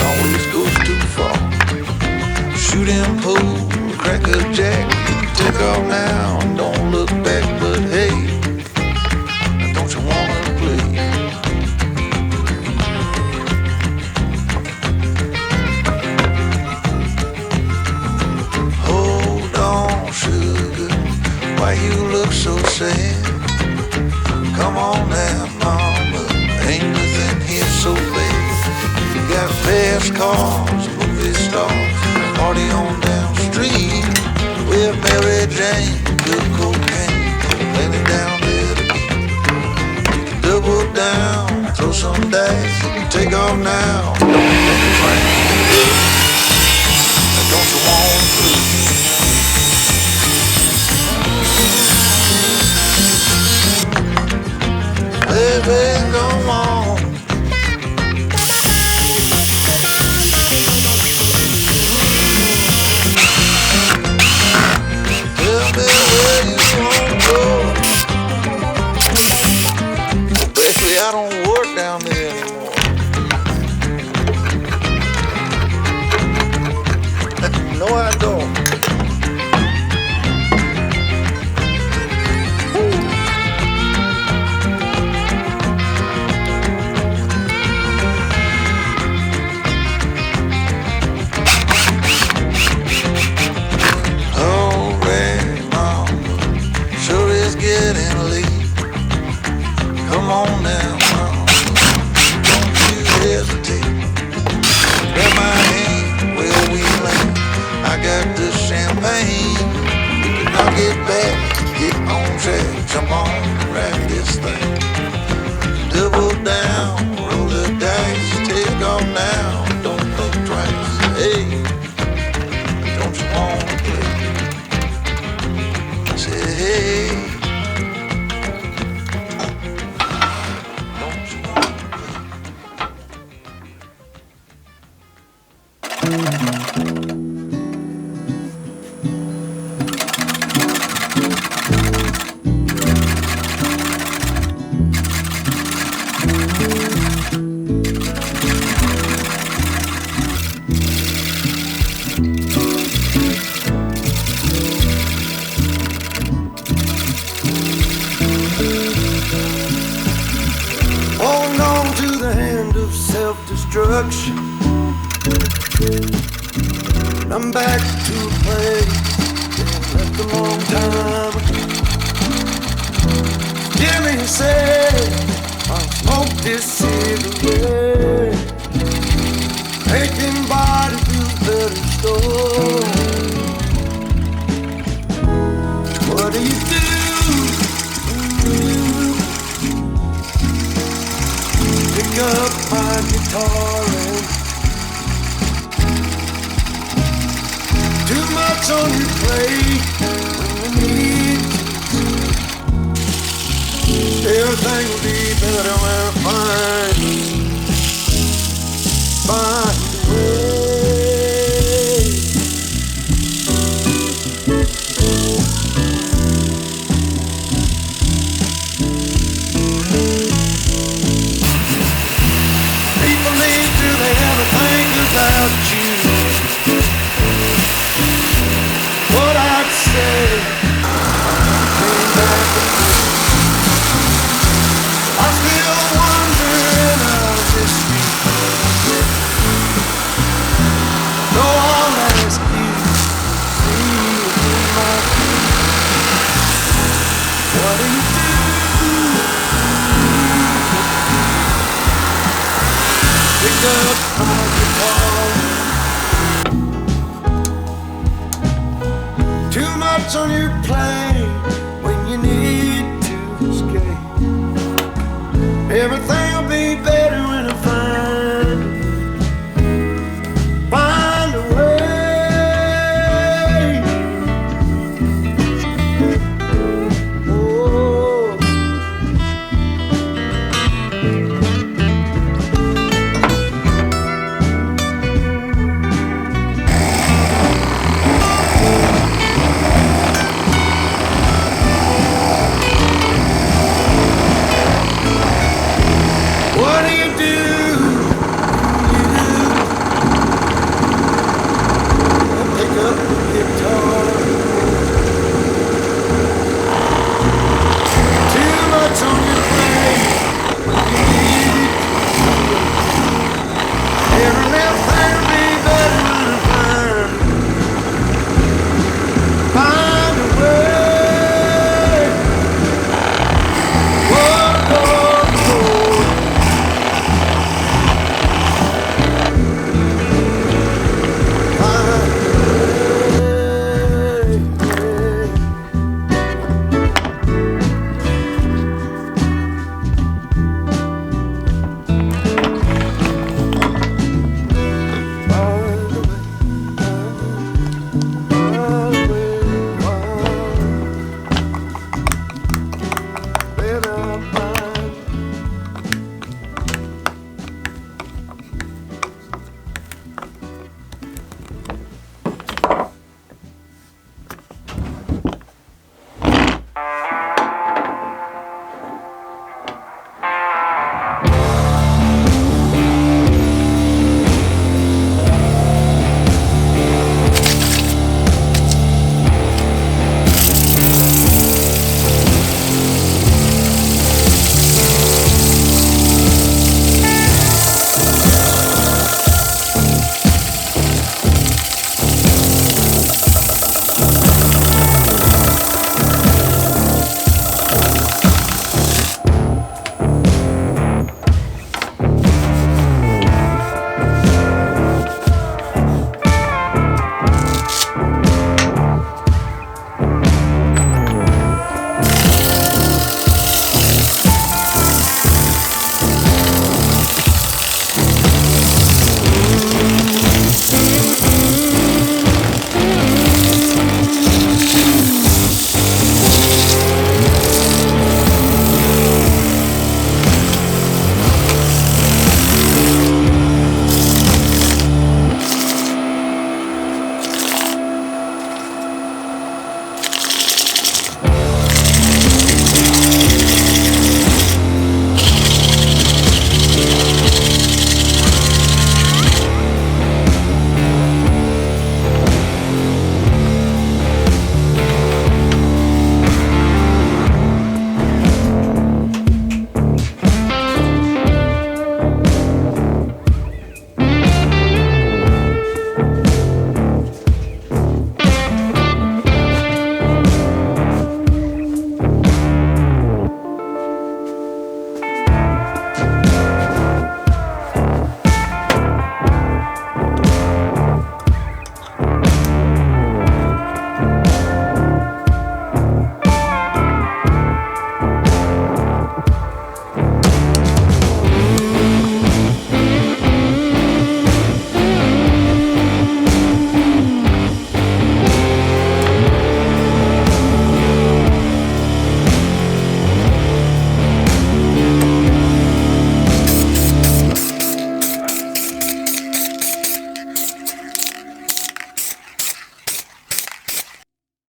always goes too far. Shoot and pull, crack a jack, take off now, and don't look back. But hey, don't you wanna play? Hold on, sugar, why you look so sad? Come on now, mama, ain't nothing here so bad. You got fast cars, movie stars, party on down the street with Mary Jane, good cocaine, laying it down there to me. You can double down, throw some dice, you can take off now. Don't let the train hit. Don't you want to? Baby, come on. Tell me where you want to go. Well, basically, I don't work down there anymore. No, I don't. Come on now, mama, don't you hesitate. Grab my hand where we land. I got the champagne. We can knock it back, get on track, jump on and ride this thing. Double down, roll the dice, take off now, don't think twice. Hey, don't you wanna play? Say hey. Holding on to the hand of self-destruction. I'm back to a place left a long time ago. Hear me say, I'll smoke this cigarette, making body feel better store. What do you do? Pick up my guitar and too much on your plate when you need to. Everything will be better when I find